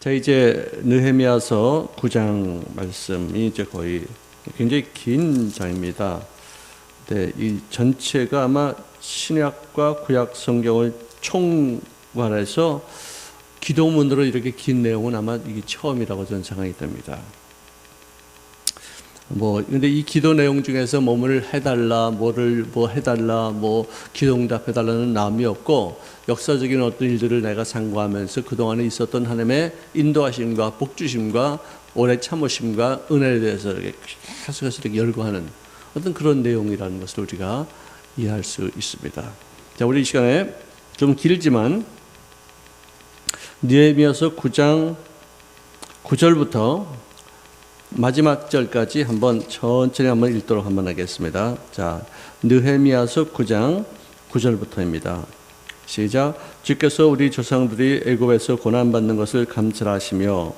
자, 이제 느헤미야서 9장 말씀이 이제 거의 굉장히 긴 장입니다. 네, 이 전체가 아마 신약과 구약 성경을 총괄해서 기도문으로 이렇게 긴 내용은 아마 이게 처음이라고 저는 생각이 됩니다. 근데 이 기도 내용 중에서 뭐를 해달라, 뭐를 해달라, 기도응답 해달라는 남이 없고, 역사적인 어떤 일들을 내가 상고하면서 그동안에 있었던 하나님의 인도하심과 복주심과 오래 참으심과 은혜에 대해서 이렇게 계속해서 이렇게 열거하는 어떤 그런 내용이라는 것을 우리가 이해할 수 있습니다. 자, 우리 이 시간에 좀 길지만 느헤미야서 9장 9절부터 마지막 절까지 천천히 읽도록 하겠습니다. 자, 느헤미야서 9장 9절부터입니다. 시작. 주께서 우리 조상들이 애굽에서 고난받는 것을 감찰하시며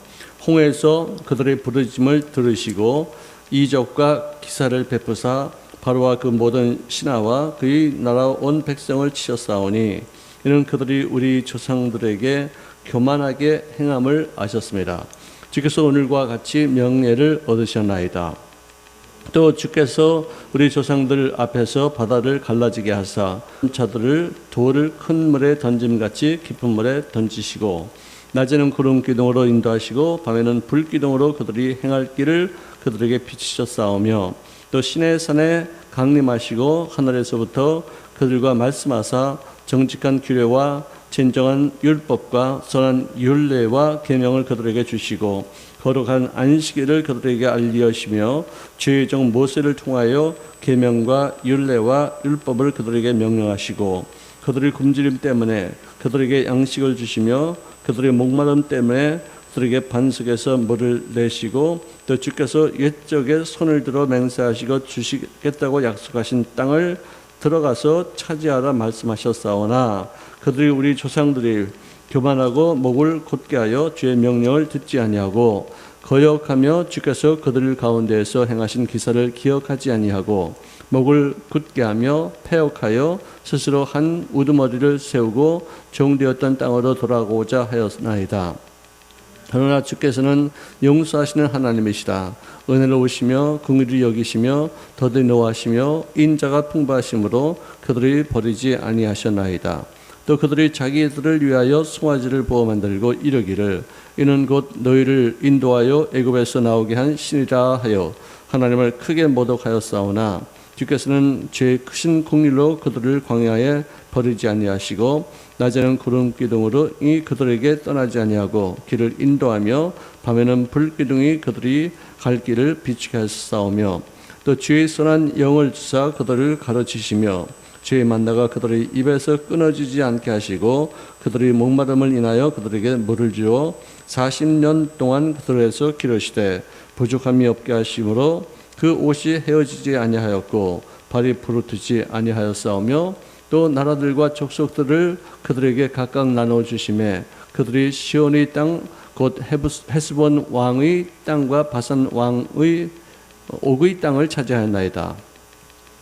홍해에서 그들의 부르짖음을 들으시고 이적과 기사를 베푸사 바로와 그 모든 신하와 그의 나라 온 백성을 치셨사오니 이는 그들이 우리 조상들에게 교만하게 행함을 아셨습니다. 주께서 오늘과 같이 명예를 얻으셨나이다. 또 주께서 우리 조상들 앞에서 바다를 갈라지게 하사 자들을 돌을 큰 물에 던짐같이 깊은 물에 던지시고 낮에는 구름 기둥으로 인도하시고 밤에는 불 기둥으로 그들이 행할 길을 그들에게 비추셨사오며 또 시내 산에 강림하시고 하늘에서부터 그들과 말씀하사 정직한 규례와 진정한 율법과 선한 율례와 계명을 그들에게 주시고 거룩한 안식일을 그들에게 알리시며 주의 종 모세를 통하여 계명과 율례와 율법을 그들에게 명령하시고 그들의 굶주림 때문에 그들에게 양식을 주시며 그들의 목마름 때문에 그들에게 반석에서 물을 내시고 또 주께서 옛적에 손을 들어 맹세하시고 주시겠다고 약속하신 땅을 들어가서 차지하라 말씀하셨사오나 그들이 우리 조상들이 교만하고 목을 곧게 하여 주의 명령을 듣지 아니하고 거역하며 주께서 그들 가운데에서 행하신 기사를 기억하지 아니하고 목을 굳게 하며 패역하여 스스로 한 우두머리를 세우고 종되었던 땅으로 돌아가고자 하였나이다. 그러나 주께서는 용서하시는 하나님이시라. 은혜로우시며 긍휼히 여기시며 더디 노하시며 인자가 풍부하심으로 그들이 버리지 아니하셨나이다. 또 그들이 자기들을 위하여 송아지를 보호 만들고 이르기를 이는 곧 너희를 인도하여 애굽에서 나오게 한 신이라 하여 하나님을 크게 모독하였사오나 주께서는 죄의 크신 긍휼로 그들을 광야에 버리지 아니하시고 낮에는 구름 기둥으로 이 그들에게 떠나지 아니하고 길을 인도하며 밤에는 불 기둥이 그들이 갈 길을 비추게 하셨사오며 또 주의 선한 영을 주사 그들을 가르치시며 주의 만나가 그들의 입에서 끊어지지 않게 하시고 그들의 목마름을 인하여 그들에게 물을 주어 40년 동안 그들에서 기르시되 부족함이 없게 하심으로 그 옷이 헤어지지 아니하였고 발이 부르트지 아니하였사오며 또 나라들과 족속들을 그들에게 각각 나눠 주심에 그들이 시온의 땅 곧 헤스본 왕의 땅과 바산 왕의 옥의 땅을 차지하였나이다.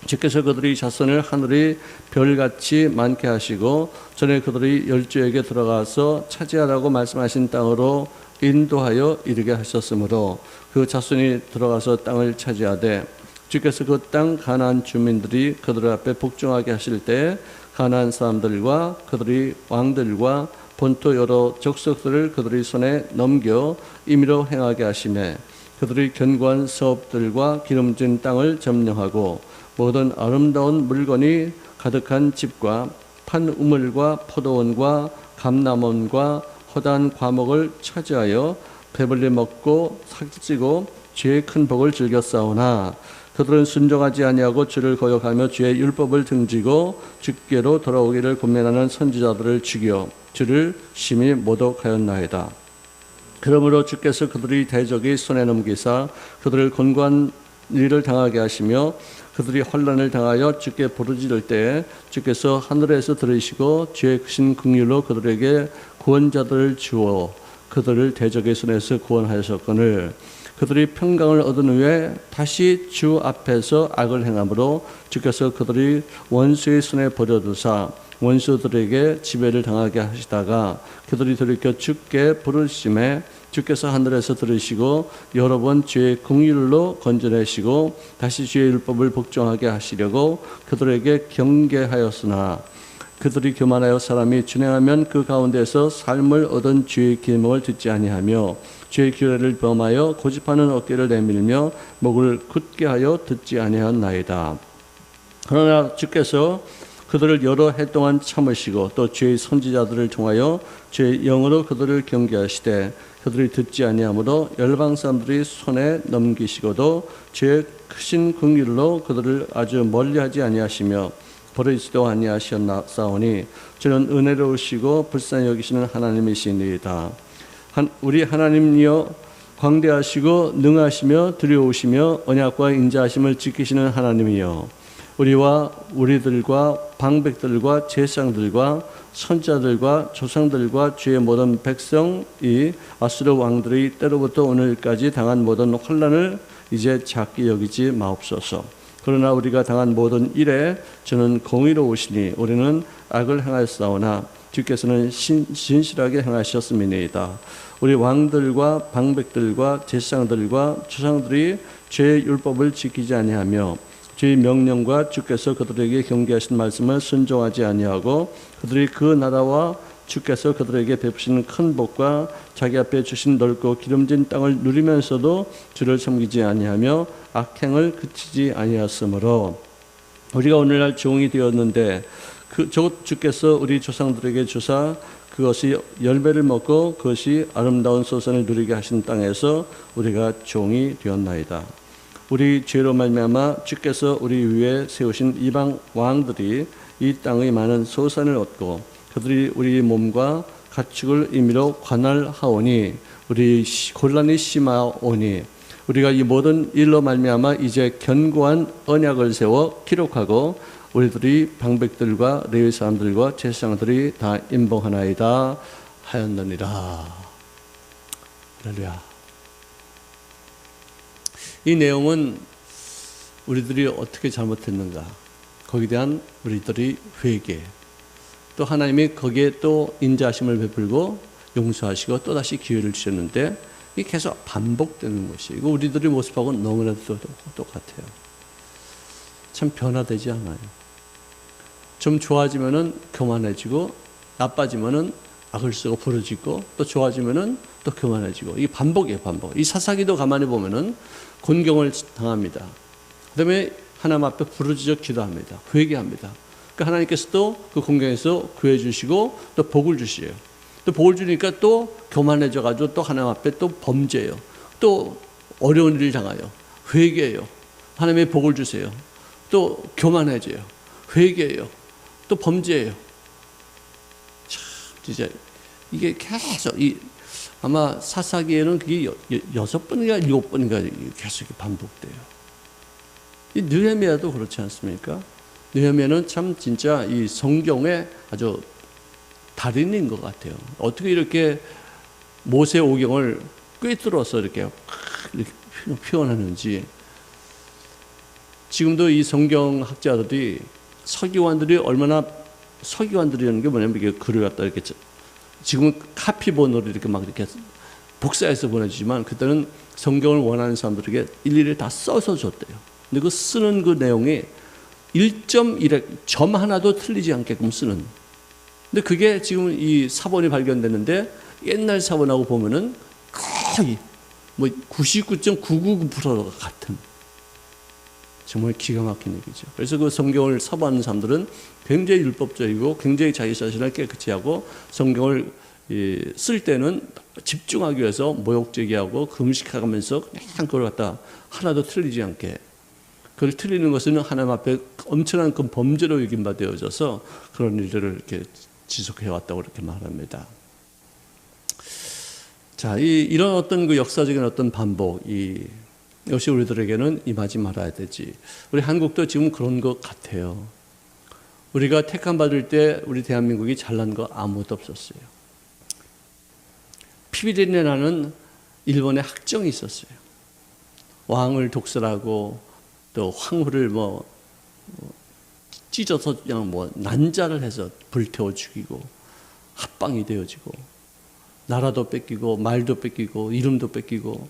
주께서 그들의 자손을 하늘의 별같이 많게 하시고 전에 그들의 열조에게 들어가서 차지하라고 말씀하신 땅으로 인도하여 이르게 하셨으므로 그 자손이 들어가서 땅을 차지하되 주께서 그 땅 가나안 주민들이 그들 앞에 복종하게 하실 때 가나안 사람들과 그들의 왕들과 본토 여러 족속들을 그들의 손에 넘겨 임의로 행하게 하시매 그들의 견고한 사업들과 기름진 땅을 점령하고 모든 아름다운 물건이 가득한 집과 판 우물과 포도원과 감람원과 허다한 과목을 차지하여 배불리 먹고 삭지고 죄의 큰 복을 즐겼사오나 그들은 순종하지 아니하고 주를 거역하며 주의 율법을 등지고 주께로 돌아오기를 권면하는 선지자들을 죽여 주를 심히 모독하였나이다. 그러므로 주께서 그들의 대적의 손에 넘기사 그들을 곤고한 일을 당하게 하시며 그들이 환난을 당하여 주께 부르짖을 때에 주께서 하늘에서 들으시고 주의 크신 긍휼로 그들에게 구원자들을 주어 그들을 대적의 손에서 구원하셨거늘 그들이 평강을 얻은 후에 다시 주 앞에서 악을 행함으로 주께서 그들이 원수의 손에 버려두사 원수들에게 지배를 당하게 하시다가 그들이 돌이켜 주께 부르심에 주께서 하늘에서 들으시고 여러 번 죄의 긍휼로 건져내시고 다시 죄의 율법을 복종하게 하시려고 그들에게 경계하였으나 그들이 교만하여 사람이 준행하면 그 가운데서 삶을 얻은 주의 계명을 듣지 아니하며 주의 규례를 범하여 고집하는 어깨를 내밀며 목을 굳게 하여 듣지 아니하였나이다. 그러나 주께서 그들을 여러 해 동안 참으시고 또 주의 선지자들을 통하여 주의 영으로 그들을 경계하시되 그들이 듣지 아니하므로 열방 사람들이 손에 넘기시고도 주의 크신 긍휼로 그들을 아주 멀리하지 아니하시며 버리지도 아니하셨사오니 주는 은혜로우시고 불쌍히 여기시는 하나님이시니이다. 우리 하나님이여 광대하시고 능하시며 두려우시며 언약과 인자하심을 지키시는 하나님이여 우리와 우리들과 방백들과 제사장들과 선자들과 조상들과 주의 모든 백성이 아수르 왕들이 때로부터 오늘까지 당한 모든 환난을 이제 작게 여기지 마옵소서. 그러나 우리가 당한 모든 일에 저는 공의로우시니 우리는 악을 행하였사오나 주께서는 진실하게 행하셨음이니이다. 우리 왕들과 방백들과 제사장들과 조상들이 죄의 율법을 지키지 아니하며 주의 명령과 주께서 그들에게 경계하신 말씀을 순종하지 아니하고 그들이 그 나라와 주께서 그들에게 베푸시는 큰 복과 자기 앞에 주신 넓고 기름진 땅을 누리면서도 주를 섬기지 아니하며 악행을 그치지 아니하였으므로 우리가 오늘날 종이 되었는데 곧 주께서 우리 조상들에게 주사 그것이 열매를 먹고 그것이 아름다운 소산을 누리게 하신 땅에서 우리가 종이 되었나이다. 우리 죄로 말미암아 주께서 우리 위에 세우신 이방 왕들이 이 땅의 많은 소산을 얻고 그들이 우리 몸과 가축을 임의로 관할하오니 우리 곤란이 심하오니 우리가 이 모든 일로 말미암아 이제 견고한 언약을 세워 기록하고 우리들이 방백들과 레위 사람들과 제사장들이 다 임봉하나이다 하였느니라. 할렐루야. 이 내용은 우리들이 어떻게 잘못했는가, 거기에 대한 우리들이 회개, 또 하나님이 거기에 또 인자하심을 베풀고 용서하시고 또다시 기회를 주셨는데 이게 계속 반복되는 것이, 이거 우리들의 모습하고는 너무나도 똑같아요. 참 변화되지 않아요. 좀 좋아지면은 교만해지고, 나빠지면은 악을 쓰고 부르짖고, 또 좋아지면은 또 교만해지고, 이게 반복이에요, 반복. 이 사사기도 가만히 보면은 곤경을 당합니다. 그다음에 하나님 앞에 부르짖어 기도합니다. 회개합니다. 그러니까 하나님께서도 그 곤경에서 구해 주시고 또 복을 주시요. 또 복을 주니까 또 교만해져 가지고 또 하나님 앞에 또 범죄해요. 또 어려운 일을 당하여 회개해요. 하나님의 복을 주세요. 또 교만해져요. 회개해요. 또 범죄해요. 참 진짜 이게 계속 아마 사사기에는 그게 6번인가 7번인가 계속 반복돼요. 이 느헤미야도 그렇지 않습니까? 느헤미야는 참 진짜 이 성경의 아주 달인인 것 같아요. 어떻게 이렇게 모세 오경을 꿰뚫어서 이렇게 표현하는지. 지금도 이 성경학자들이 서기관들이 얼마나, 서기관들이라는 게 뭐냐면 이게 글을 갖다 이렇게 지금은 카피본으로 이렇게 막 이렇게 복사해서 보내주지만 그때는 성경을 원하는 사람들에게 일일이 다 써서 줬대요. 근데 그 쓰는 그 내용이 1.1에 점 하나도 틀리지 않게끔 쓰는. 근데 그게 지금 이 사본이 발견됐는데 옛날 사본하고 보면은 거의 뭐 99.999%가 같은. 정말 기가 막힌 얘기죠. 그래서 그 성경을 사모하는 사람들은 굉장히 율법적이고 굉장히 자기 자신을 깨끗이 하고 성경을 쓸 때는 집중하기 위해서 모욕제기하고 금식하면서 그냥 그걸 갖다 하나도 틀리지 않게. 그걸 틀리는 것은 하나님 앞에 엄청난 그 범죄로 여김받아져서 그런 일들을 이렇게 지속해왔다고 그렇게 말합니다. 자, 이런 어떤 그 역사적인 어떤 반복, 이것이 우리들에게는 임하지 말아야 되지. 우리 한국도 지금 그런 것 같아요. 우리가 택함 받을 때 우리 대한민국이 잘난 거 아무것도 없었어요. 피비린내나는 일본의 학정이 있었어요. 왕을 독설하고 또 황후를 찢어서 그냥 뭐 난자를 해서 불태워 죽이고 합방이 되어지고 나라도 뺏기고 말도 뺏기고 이름도 뺏기고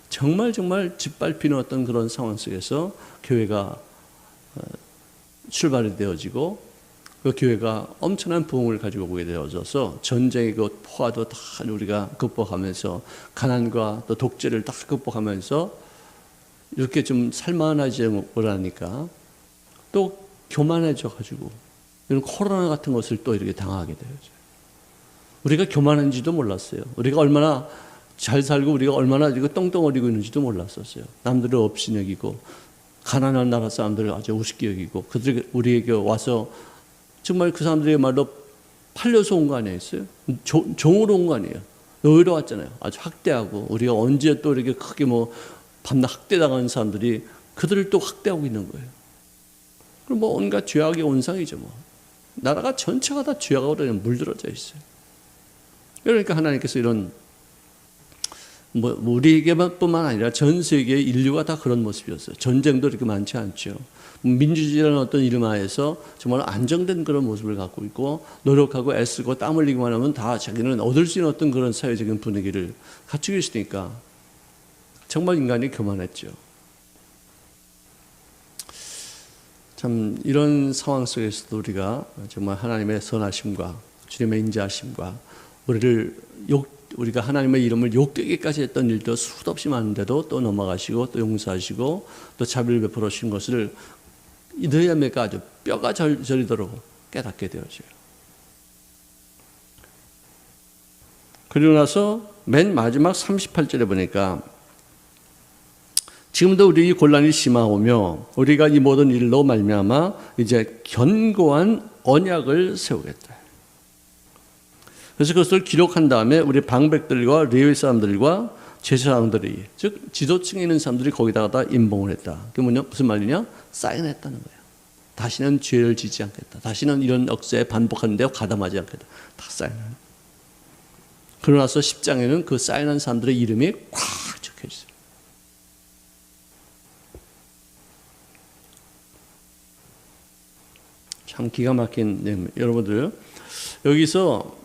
정말 짓밟히는 어떤 그런 상황 속에서 교회가 출발이 되어지고 그 교회가 엄청난 부흥을 가지고 오게 되어져서 전쟁의 그 포화도 다 우리가 극복하면서 가난과 또 독재를 다 극복하면서 이렇게 좀 살만하지 못하니까 또 교만해져 가지고 이런 코로나 같은 것을 또 이렇게 당하게 되어져요. 우리가 교만한지도 몰랐어요. 우리가 얼마나 잘 살고 우리가 얼마나 똥덩어리고 있는지도 몰랐었어요. 남들을 없이 여기고 가난한 나라 사람들을 아주 우습게 여기고 그들이 우리에게 와서 정말 그 사람들의 말로 팔려서 온 거 아니었어요? 종으로 온 거 아니에요? 여기로 왔잖아요. 아주 학대하고 우리가 언제 또 이렇게 크게 뭐 밤낮 학대당하는 사람들이 그들을 또 학대하고 있는 거예요. 그럼 뭐 온갖 죄악의 온상이죠. 뭐 나라가 전체가 다 죄악으로 그냥 물들어져 있어요. 그러니까 하나님께서 이런 뭐 우리에게뿐만 아니라 전 세계 인류가 다 그런 모습이었어요. 전쟁도 이렇게 많지 않죠. 민주주의라는 어떤 이름 하에서 정말 안정된 그런 모습을 갖고 있고 노력하고 애쓰고 땀 흘리기만 하면 다 자기는 얻을 수 있는 어떤 그런 사회적인 분위기를 갖추고 있으니까 정말 인간이 교만했죠. 참 이런 상황 속에서도 우리가 정말 하나님의 선하심과 주님의 인자하심과 우리가 하나님의 이름을 욕되기까지 했던 일도 수도 없이 많은데도 또 넘어가시고 또 용서하시고 또 자비를 베풀어 주신 것을 느헤미야가 아주 뼈가 저리도록 깨닫게 되어져요. 그리고 나서 맨 마지막 38절에 보니까 지금도 우리 곤란이 심하오며 우리가 이 모든 일로 말미암아 이제 견고한 언약을 세우겠다. 그래서 그것을 기록한 다음에 우리 방백들과 레위 사람들과 제사장들이 즉 지도층에 있는 사람들이 거기다가 다 임봉을 했다. 그게 뭐냐? 무슨 말이냐? 사인했다는 거예요. 다시는 죄를 짓지 않겠다. 다시는 이런 억세에 반복하는 데 가담하지 않겠다. 다 사인을. 그러고 나서 10장에는 그 사인한 사람들의 이름이 꽉 적혀 있어요. 참 기가 막힌 내용. 여러분들 여기서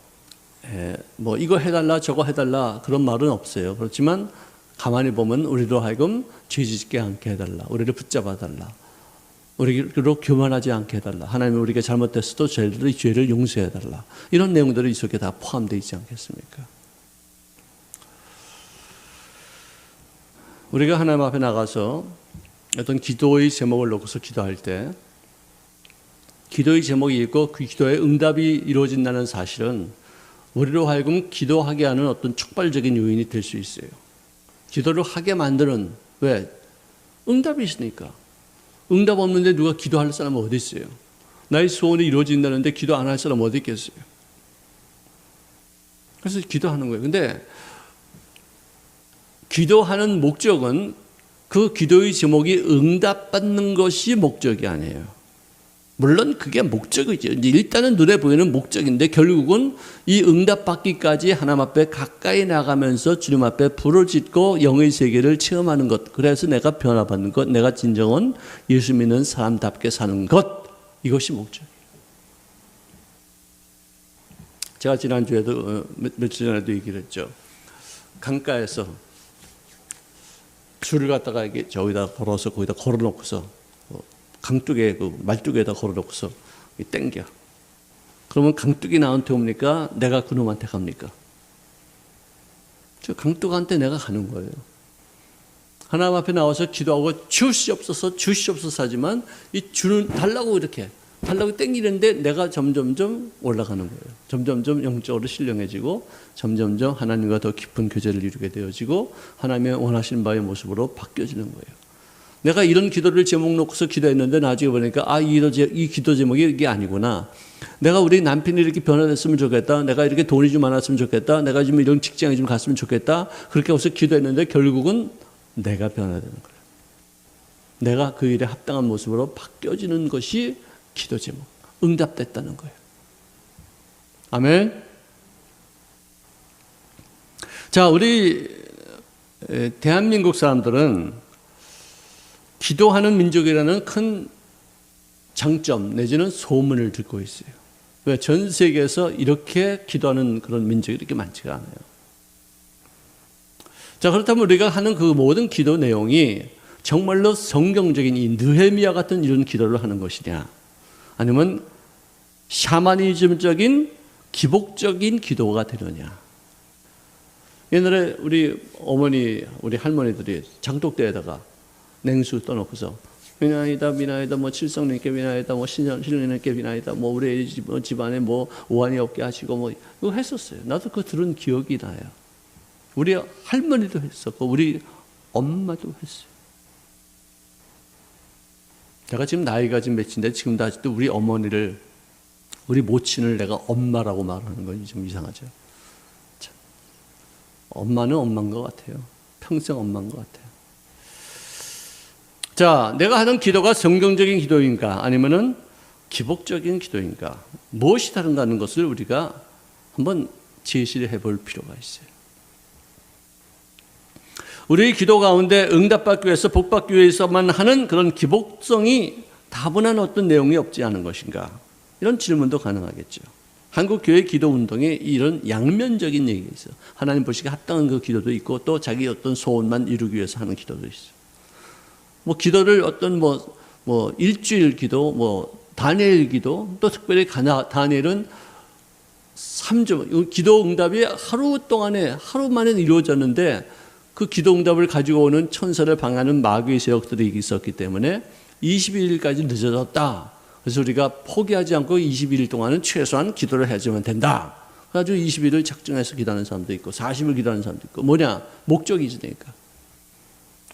뭐 이거 해달라 저거 해달라 그런 말은 없어요. 그렇지만 가만히 보면 우리로 하여금 죄짓게 않게 해달라. 우리를 붙잡아달라. 우리로 교만하지 않게 해달라. 하나님 우리가 잘못했어도 죄를 용서해달라. 이런 내용들이 이 속에 다 포함되어 있지 않겠습니까? 우리가 하나님 앞에 나가서 어떤 기도의 제목을 놓고서 기도할 때 기도의 제목이 있고 그 기도에 응답이 이루어진다는 사실은 우리로 하여금 기도하게 하는 어떤 촉발적인 요인이 될 수 있어요. 기도를 하게 만드는 왜? 응답이 있으니까. 응답 없는데 누가 기도할 사람은 어디 있어요? 나의 소원이 이루어진다는데 기도 안 할 사람 어디 있겠어요? 그래서 기도하는 거예요. 근데 기도하는 목적은 그 기도의 제목이 응답받는 것이 목적이 아니에요. 물론 그게 목적이죠. 일단은 눈에 보이는 목적인데 결국은 이 응답받기까지 하나님 앞에 가까이 나가면서 주님 앞에 부르짖고 영의 세계를 체험하는 것. 그래서 내가 변화받는 것. 내가 진정한 예수 믿는 사람답게 사는 것. 이것이 목적이에요. 제가 지난주에도 며칠 전에도 얘기를 했죠. 강가에서 줄을 갖다가 이게 저기다 걸어서 거기다 걸어놓고서 강둑에 그 말뚝에다 걸어놓고서 땡겨. 그러면 강둑이 나한테 옵니까? 내가 그놈한테 갑니까? 저 강둑한테 내가 가는 거예요. 하나님 앞에 나와서 기도하고 주시옵소서 하지만 이 주는 달라고 땡기는데 내가 점점점 올라가는 거예요. 점점점 영적으로 신령해지고 점점점 하나님과 더 깊은 교제를 이루게 되어지고 하나님의 원하시는 바의 모습으로 바뀌어지는 거예요. 내가 이런 기도를 제목 놓고서 기도했는데 나중에 보니까 이 기도 제목이 이게 아니구나. 내가 우리 남편이 이렇게 변화됐으면 좋겠다. 내가 이렇게 돈이 좀 많았으면 좋겠다. 내가 좀 이런 직장에 좀 갔으면 좋겠다. 그렇게 해서 기도했는데 결국은 내가 변화되는 거예요. 내가 그 일에 합당한 모습으로 바뀌어지는 것이 기도 제목. 응답됐다는 거예요. 아멘. 자, 우리 대한민국 사람들은 기도하는 민족이라는 큰 장점 내지는 소문을 듣고 있어요. 왜? 전 세계에서 이렇게 기도하는 그런 민족이 이렇게 많지가 않아요. 자, 그렇다면 우리가 하는 그 모든 기도 내용이 정말로 성경적인 이 느헤미야 같은 이런 기도를 하는 것이냐, 아니면 샤머니즘적인 기복적인 기도가 되느냐. 옛날에 우리 어머니, 우리 할머니들이 장독대에다가 냉수 떠놓고서 미나이다 미나이다 뭐 칠성님께 미나이다 뭐 신령님께 미나이다 뭐 우리 집안에 뭐 오한이 없게 하시고 뭐 이거 했었어요. 나도 그거 들은 기억이 나요. 우리 할머니도 했었고 우리 엄마도 했어요. 내가 지금 나이가 지금 몇인데 지금도 아직도 우리 어머니를, 우리 모친을 내가 엄마라고 말하는 건 좀 이상하죠. 참. 엄마는 엄마인 것 같아요. 평생 엄마인 것 같아요. 자, 내가 하는 기도가 성경적인 기도인가 아니면은 기복적인 기도인가, 무엇이 다른가는 것을 우리가 한번 제시를 해볼 필요가 있어요. 우리의 기도 가운데 응답받기 위해서, 복받기 위해서만 하는 그런 기복성이 다분한 어떤 내용이 없지 않은 것인가, 이런 질문도 가능하겠죠. 한국교회 기도운동에 이런 양면적인 얘기가 있어요. 하나님 보시기에 합당한 그 기도도 있고 또 자기 어떤 소원만 이루기 위해서 하는 기도도 있어요. 뭐 기도를 어떤 뭐 일주일 기도, 뭐 다니엘 기도, 또 특별히 다니엘은 3주 기도 응답이 하루 동안에, 하루 만에 이루어졌는데 그 기도 응답을 가지고 오는 천사를 방해하는 마귀의 세력들이 있었기 때문에 21일까지 늦어졌다. 그래서 우리가 포기하지 않고 21일 동안은 최소한 기도를 해야지만 된다. 그래가지고 20일을 작정해서 기도하는 사람도 있고 40일 기도하는 사람도 있고, 뭐냐? 목적이 있으니까.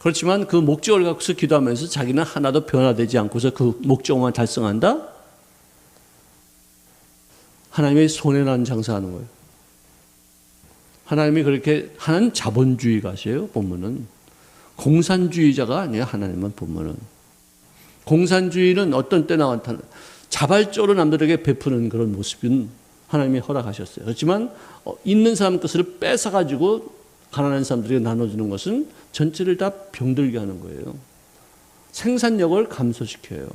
그렇지만 그 목적을 갖고서 기도하면서 자기는 하나도 변화되지 않고서 그 목적만 달성한다? 하나님의 손해나는 장사하는 거예요. 하나님이 그렇게 하는 자본주의가세요. 본문은 공산주의자가 아니에요. 하나님은 본문은 공산주의는 어떤 때 나타나 자발적으로 남들에게 베푸는 그런 모습은 하나님이 허락하셨어요. 그렇지만 있는 사람 것을 뺏어가지고 가난한 사람들에게 나눠주는 것은 전체를 다 병들게 하는 거예요. 생산력을 감소시켜요.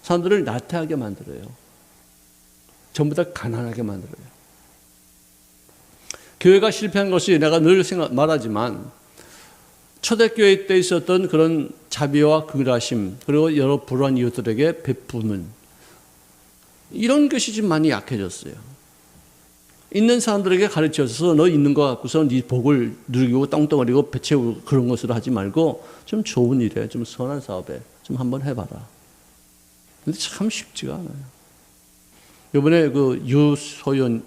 사람들을 나태하게 만들어요. 전부 다 가난하게 만들어요. 교회가 실패한 것이, 내가 늘 말하지만 초대교회 때 있었던 그런 자비와 긍휼하심, 그리고 여러 불우한 이웃들에게 베푸는 이런 것이 좀 많이 약해졌어요. 있는 사람들에게 가르쳐서 너 있는 거 갖고서 네 복을 누리고 떵떵거리고 배 채우고 그런 것으로 하지 말고 좀 좋은 일에, 좀 선한 사업에 좀 한번 해봐라. 근데 참 쉽지가 않아요. 이번에 그 유소연,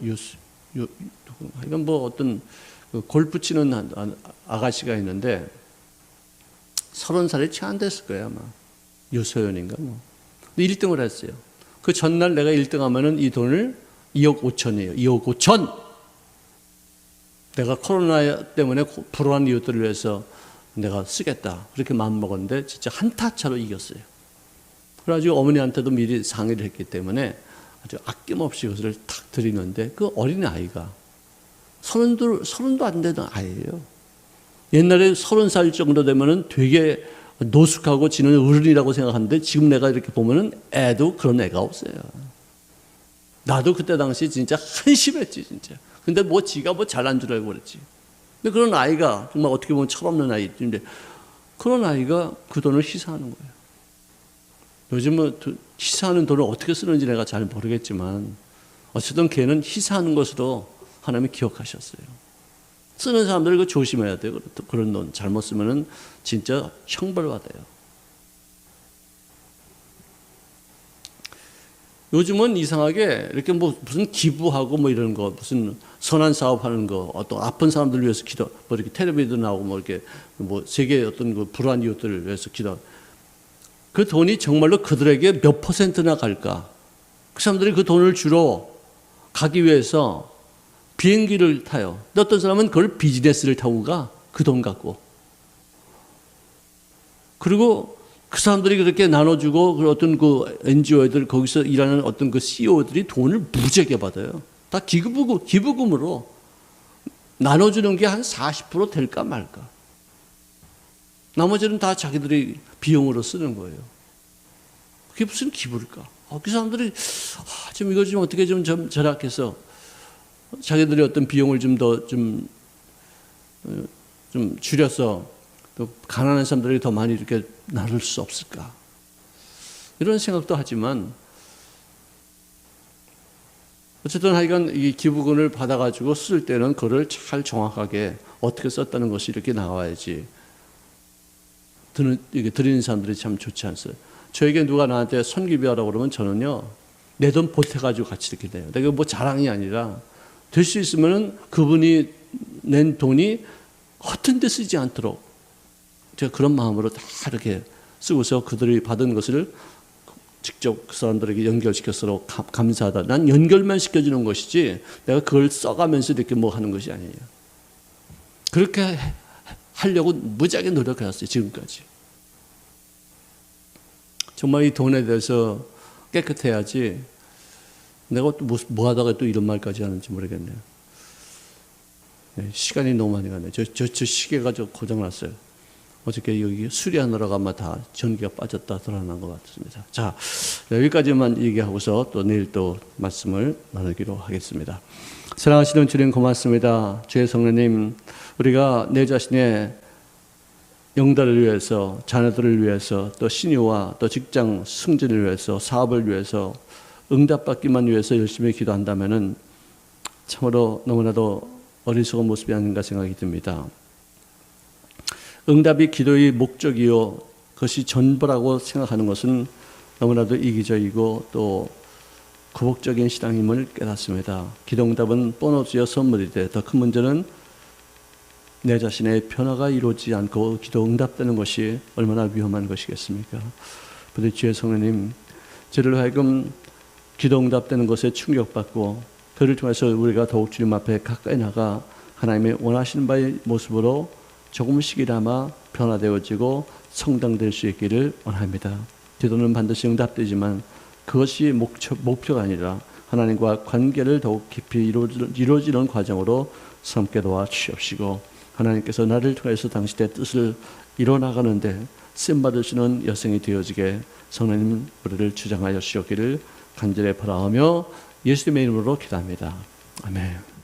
이건 뭐 어떤 그 골프 치는 아가씨가 있는데 30살이 채 안 됐을 거예요, 아마. 유소연인가 뭐. 근데 1등을 했어요. 그 전날 내가 1등 하면은 이 돈을 2억 5천이에요. 2억 5천! 내가 코로나 때문에 불우한 이웃들을 위해서 내가 쓰겠다. 그렇게 마음먹었는데 진짜 한타 차로 이겼어요. 그래가지고 어머니한테도 미리 상의를 했기 때문에 아주 아낌없이 그것을 탁 드리는데 그 어린 아이가 서른도 안 되는 아이예요. 옛날에 30살 정도 되면은 되게 노숙하고 지는 어른이라고 생각하는데 지금 내가 이렇게 보면은 애도 그런 애가 없어요. 나도 그때 당시 진짜 한심했지, 진짜. 근데 뭐 지가 뭐 잘난 줄 알고 그랬지. 근데 그런 아이가 정말 어떻게 보면 철없는 아이인데 그런 아이가 그 돈을 희사하는 거예요. 요즘은 희사하는 돈을 어떻게 쓰는지 내가 잘 모르겠지만 어쨌든 걔는 희사하는 것으로 하나님이 기억하셨어요. 쓰는 사람들 이거 조심해야 돼요. 그런 돈 잘못 쓰면은 진짜 형벌받아요. 요즘은 이상하게 이렇게 뭐 무슨 기부하고 뭐 이런 거, 무슨 선한 사업하는 거, 어떤 아픈 사람들 위해서 기도, 뭐 이렇게 텔레비도 나오고 뭐 이렇게 뭐 세계 어떤 그 불우한 이웃들을 위해서 기도. 그 돈이 정말로 그들에게 몇 %나 갈까? 그 사람들이 그 돈을 주러 가기 위해서 비행기를 타요. 어떤 사람은 그걸 비즈니스를 타고 가. 그 돈 갖고. 그리고 그 사람들이 그렇게 나눠주고 어떤 그 NGO들 거기서 일하는 어떤 그 CEO들이 돈을 무지하게 받아요. 다 기부금으로 나눠주는 게 한 40% 될까 말까. 나머지는 다 자기들이 비용으로 쓰는 거예요. 그게 무슨 기부일까? 그 사람들이 좀 이거 좀 어떻게 좀 절약해서 자기들이 어떤 비용을 좀 더 좀 줄여서 또 가난한 사람들이 더 많이 이렇게 나눌 수 없을까? 이런 생각도 하지만 어쨌든 하여간 이 기부금을 받아가지고 쓸 때는 그걸 잘 정확하게 어떻게 썼다는 것이 이렇게 나와야지 드리는 사람들이 참 좋지 않어요. 저에게 누가 나한테 선기부하라고 그러면 저는요, 내 돈 보태가지고 같이 이렇게 돼요. 내가 뭐 자랑이 아니라 될 수 있으면은 그분이 낸 돈이 허튼 데 쓰지 않도록 제가 그런 마음으로 다 이렇게 쓰고서 그들이 받은 것을 직접 그 사람들에게 연결시켜서 감사하다. 난 연결만 시켜주는 것이지 내가 그걸 써가면서 이렇게 뭐 하는 것이 아니에요. 그렇게 하려고 무지하게 노력해왔어요. 지금까지. 정말 이 돈에 대해서 깨끗해야지 내가 또 뭐 하다가 또 이런 말까지 하는지 모르겠네요. 네, 시간이 너무 많이 가네요. 저 시계가 고장났어요. 어저께 여기 수리하느라고 아마 다 전기가 빠졌다 드러난 것 같습니다. 자, 여기까지만 얘기하고서 또 내일 또 말씀을 나누기로 하겠습니다. 사랑하시는 주님 고맙습니다. 주의 성령님, 우리가 내 자신의 영달을 위해서, 자녀들을 위해서, 또 신유와 또 직장 승진을 위해서, 사업을 위해서, 응답받기만 위해서 열심히 기도한다면은 참으로 너무나도 어리석은 모습이 아닌가 생각이 듭니다. 응답이 기도의 목적이요, 그것이 전부라고 생각하는 것은 너무나도 이기적이고 또 굴복적인 신앙임을 깨닫습니다. 기도 응답은 보너스여 선물이 돼 더 큰 문제는 내 자신의 변화가 이루어지지 않고 기도 응답되는 것이 얼마나 위험한 것이겠습니까? 부디 주의 성령님, 저를 하여금 기도 응답되는 것에 충격받고 그를 통해서 우리가 더욱 주님 앞에 가까이 나가 하나님의 원하시는 바의 모습으로 조금씩이나마 변화되어지고 성장될 수 있기를 원합니다. 기도는 반드시 응답되지만 그것이 목표가 아니라 하나님과 관계를 더욱 깊이 이루어지는 과정으로 삼게 도와 주시옵시고, 하나님께서 나를 통해서 당신의 뜻을 이뤄나가는데 쓰임받으시는 여성이 되어지게 성령님 우리를 주장하여 주시기를 간절히 바라오며 예수님의 이름으로 기도합니다. 아멘.